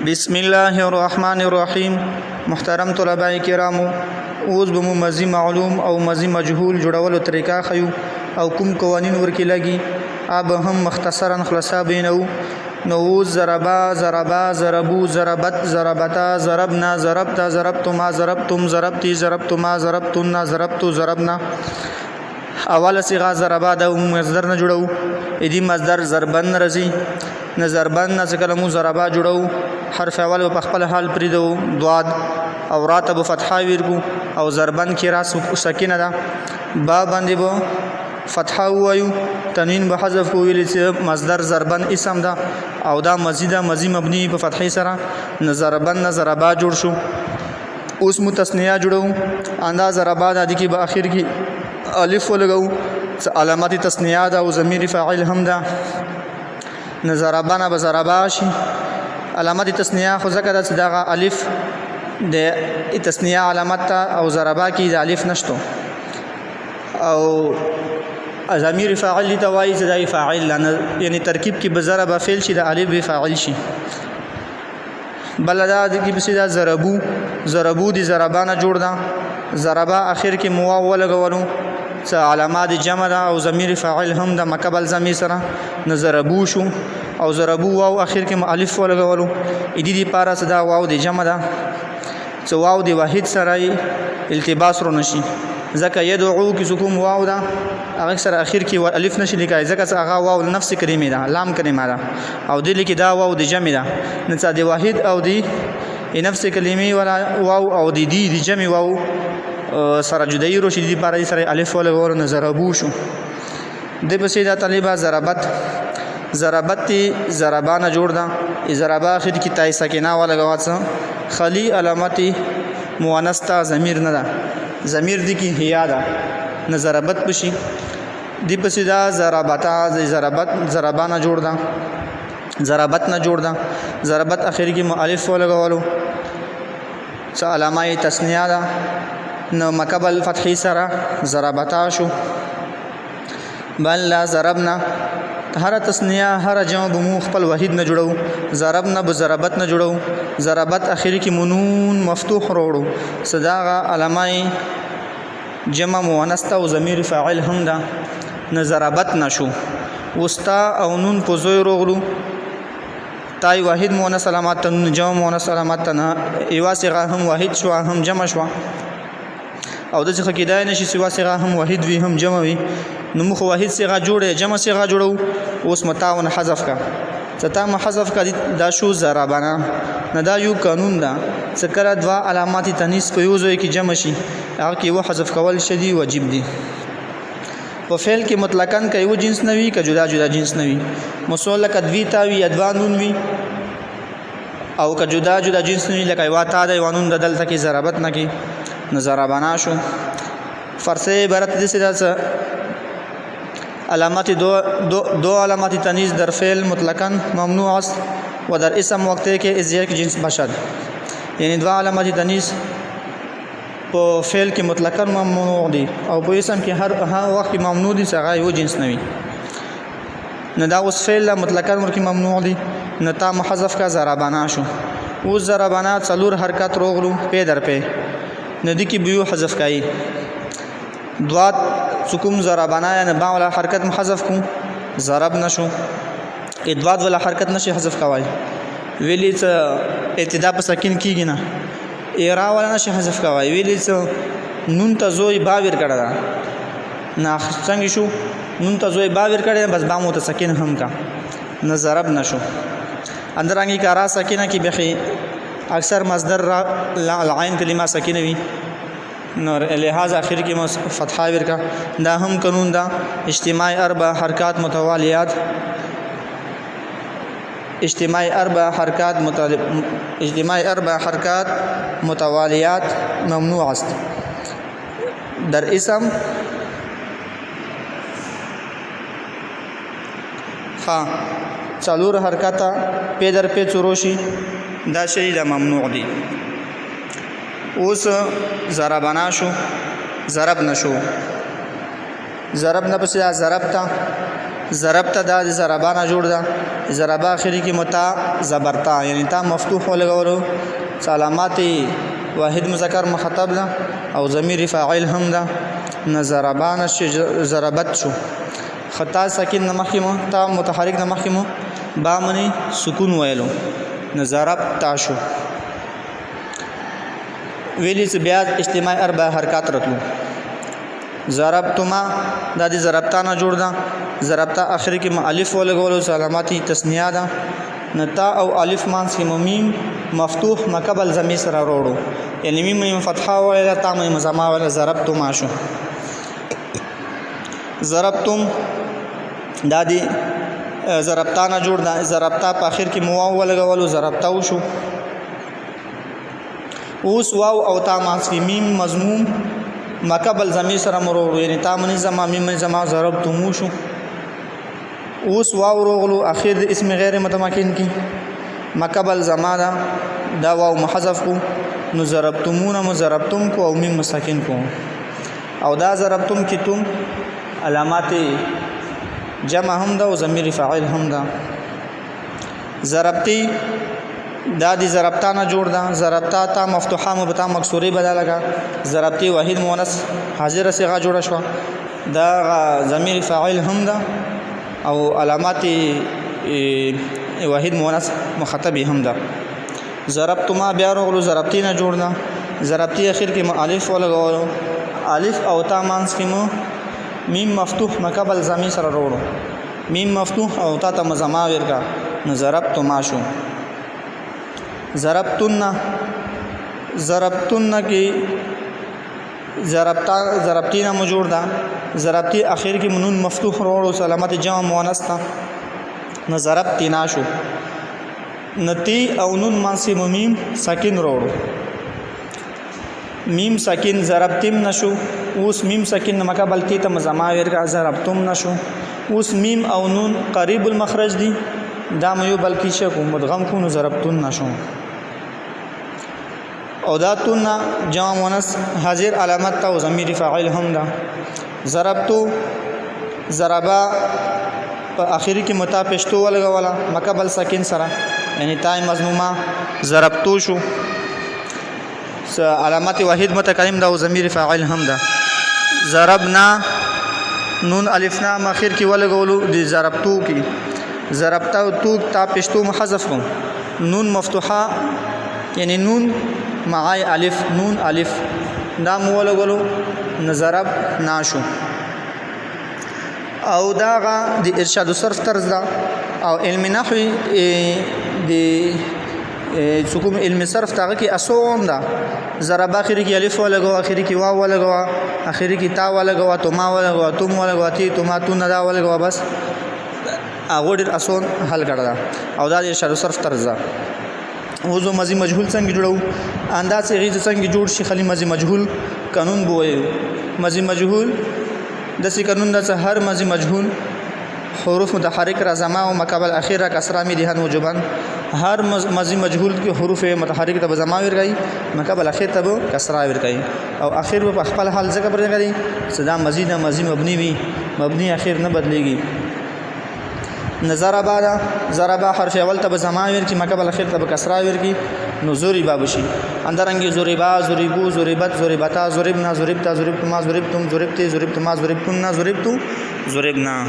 بسم الله الرحمن الرحیم. محترم طلباء کرامو، اوس به مو مزي معلوم او مزي مجهول جوړولو طریقه خیو او کوم قوانین ورکی لګي اب هم مختصرا خلاصا بینو. نو ضربا ضربا ضربو ضربت ضربتا ضربنا ضربتا ضربتما ضربتم ضربتي ضربتما ضربتن ضربتو ضربنا. اول صيغه ضربا د مصدر نه جوړو، ادي مصدر ضربن رزي نه ضربن نه کلمو ضربا جوړو. حرف اول په خپل حال پریدو ضاد او راتب فتحه ورکو او ضربن کې را سکینه ده. با باندې بو فتحه وایو، تنوین به حذف کو ویل چې مصدر ضربن اسم ده او دا مزیده مزي مبني په فتحې سره نه ضربن نه ضربا جوړ شو. اوس متثنیه جوړو، انداز ضربا د کې په اخر کې الف ولګو، علامات تثنیه ده او ضمیر فاعل هم ده. نه ضربنا به ضربا شي، علامات تثنیه خو ذکر چې دا الف د تثنیه علامت او ضربا کې د الف نشته او ضمیر فاعل ته وایي چې دا فاعل یعنی ترکیب کې به ضرب فعل شي د الف به فاعل شي. بل دا کې به دا ضربو ضربو دي ضربانه جوړ ده، ضربا اخر کې مو ولګولو چې علامات جمع ده او ضمیر فاعل هم د مقبل ضمیر سره نه ضربو شو او ضربو واو اخر کې الف ولګولو. ادي دي پارا صدا واو د جمع ده چې واو د واحد سره التباس رو نشي، ځکه يدعو کې سکون واو ده هغه سره اخر کې الف نشي لیکای، ځکه هغه واو نفس کلمه ده لام کلمه ده او د لیکي دا واو د جمع ده نه څه د واحد او د نفس کلمه ولا واو او د دي د جمع واو سره جدای رو شي دي پارا سره الف ولګولو نه ضربو شو. د بسې دا طالبہ ضربت ضربت ضربانه جوړ ده، ضربا اخر کې تای سکینه ولګواڅ خلی علامت مؤنث تا ضمیر نه ده، ضمیر دي کې هيا ده نه ضربت بشي. دی پسې دا ضربتا ضربت ضربانه جوړ ده، ضربت نه جوړ ده، ضربت اخر کې مؤلف ولګولو څه علامه تثنیه ده نو مقبل فتحي سره ضربتا شو. بل لا ضربنا هر تثنیه هر جمع بمو خپل واحد نه جوړو، ضربنا به ضربت نه جوړو، ضربت اخر کې منون مفتوح وروړو صداغه علامه جمع مؤنث او ضمیر فاعل هم ده نه ضربت نشو. وستا او نون په زوی روغلو تای واحد مؤنث علامات نون جمع مؤنث علامات نه ایوا صيغه هم واحد شو هم جمع شو او د څه کېدای نشي سوا صيغه هم واحد وي هم جمع وي. نو مخ واحد صيغه جوړه جمع صيغه جوړو، اوس متاون حذف کا ستا حذف کا دا شو ضربنا نه دا یو قانون ده چې کله دوا علامات تنیث په یو ځای کې جمع شي هغه کې و حذف کول شدي واجب دي. په فعل کې مطلقاً کوي و جنس نوي که جدا جدا جنس نوي، مسلک ادوی تاوی ادوانون وی او که جدا جدا جنس نوي لکه وا تا د وانون د دلته کې ضربت نه کې نظربنا شو. فرض عبارت دي سره علامات دو علامات تنیث در فعل مطلقاً ممنوع است و در اسم وقتی که از یک جنس باشد، یعنی دو علامات تنیث په فعل کې مطلقاً ممنوع دي او په اسم کې هر وخت ممنوع دي څنګه یو جنس نوي. نه دا اوس فعل مطلقاً ورکی ممنوع دي نه تا محذف کا ضربانا شو. او ضربانا څلور حرکت روغلو په در په نه دي کې بیو حذف کای دوات سکون ضربانا یا با ولا حرکت محذف کو ضرب نشو. ادواد ولا حرکت نشي حذف کوي ویلی څه ابتدا په سکین کیږي نه ایرا ولا نشي حذف کوي ویلی څه نون ته زوی باور کړه نه څنګه شو نون ته زوی باور کړه بس با مو ته سکین هم کا نه ضرب نشو. اندرانګي کارا سکینه کی بخي اکثر مصدر العين کلمه سکینه وی نور لہذا اخر کې فتحه ورکا. دا هم قانون دا اجتماع اربع حرکات متوالیات اجتماع اربع حرکات متوالیات ممنوع است در اسم څلور حرکات په در په چروشي دا شی دا ممنوع دي. اوس ضربنا شو ضرب نشو ضرب نه پس ضربتا ضربت دا د ضربا نه جوړ ده ضربا اخري کې متا زبرتا یعنی تا مفتوح ولګولو علامات واحد مذکر مخاطب ده او ضمیر فاعل هم ده نه ضربان ضربت شو خطا ساکن نمخیم تا متحرک نمخیم با منی سکون ویلو نه ضربتا شو ویلی سے بیا اجتماع اربع حرکات رتلو ضربتما دا دی ضربتا نه جوړ ده ضربتا اخر کې الف ولګولو علامات تثنیه ده نتا او الف مانس کې میم مفتوح مقبل ضمیر سره وروړو یعنی میم فتحه ولا تا میم زما ولا ضربتما شو ضربتم دا دی ضربتا نه جوړ ده ضربتا په اخر کې مو ولګولو ضربتا وشو اوس واو او تا مانس کې میم مضموم مقبل ضمیر سره مرور یعنی تا منی زما میم زما ضربتمو شو اوس واو روغلو اخر د اسم غیر متمکن کی مقبل زما دا واو محذف کو نو ضربتمون مضربتم کو او میم مساکن کو او دا ضربتم کی تم علامات جمع هم دا او ضمیر فاعل هم دا ضربتی دا دی ضربتا نه جوړ ده ضربتا تا مفتوحه مبتا مکسوره بدل لگا ضربتی واحد مؤنث حاضر صيغه جوړه شو دا ضمیر فاعل هم ده او علامات واحد مؤنث مخاطب هم ده ضربتما بیا ورغلو ضربتی نه جوړ ده ضربتی اخر کې الف ولګولو الف او تا مانس کې میم مفتوح مقبل ضمیر سره وروړو میم مفتوح او تا ته مزما ورکا نو ضربتما شو ضربتن کی ضربتی نه موجود ده ضربتی اخر کې منون مفتوح وروړو علامت جمع مؤنث تا نو ضربتی ناشو نتی او نون مانسی میم ساکن وروړو میم ساکن ضربتم نشو اوس میم ساکن مقابل تی ته مزما ورکا ضربتم نشو اوس میم او نون قریب المخرج دی دا مې یو بلکې شکو مدغم کو نو ضربتن نشو او دا تن جمع مؤنث حاضر علامت تا او ضمیر فاعل هم ده ضربتو ضربا په اخر کې متا پښتو ولګولا مقبل ساکن سره یعنی تای مضمومه ضربتو شو علامات واحد متکلم ده او ضمیر فاعل هم ده ضربنا نون الفنا اخر کې ولګولو دي ضربتو کې ضربتا تو تا پښتو محذف کو نون مفتوحه یعنی نون معای الف نون الف دا مولګلو نظرب ناشو او داغه د ارشاد صرف طرز دا او علم نحو د حکم علم صرف تاغه کې اسون دا ضرب اخر کې الف ولګو اخر کې واو ولګو اخر کې تا ولګو تما ولګو تم ولګو تی تما تو نه دا ولګو بس هغه ډیر اسون حل کړه او دا د ارشاد صرف طرز دا وزو ماضی مجهول څنګه جوړو انداز غیظ څنګه جوړ شي خلی ماضی مجهول قانون بوي ماضی مجهول د سی قانون د هر ماضی مجهول حروف متحرک را زما او مقابل اخیره کسره می دهن وجبن هر ماضی مجهول کې حروف متحرک ته زما ورګي مقابل اخیر ته کسره ورګي او اخیر په خپل حال ځکه پرګي صدا مزید ماضی مبني وي مبني اخیر نه بدليږي ضربا حرف اول ته زما ورګي مقابل اخیر ته کسره ورګي نو زوري بابشي اندرنګي زوريبا زوريبو زوريبت زوريبتا زوريبنا زوريبتا زوريبتما زوريبتم زوريبتي زوريبتما زوريبتنا زوريبتو زوريبنا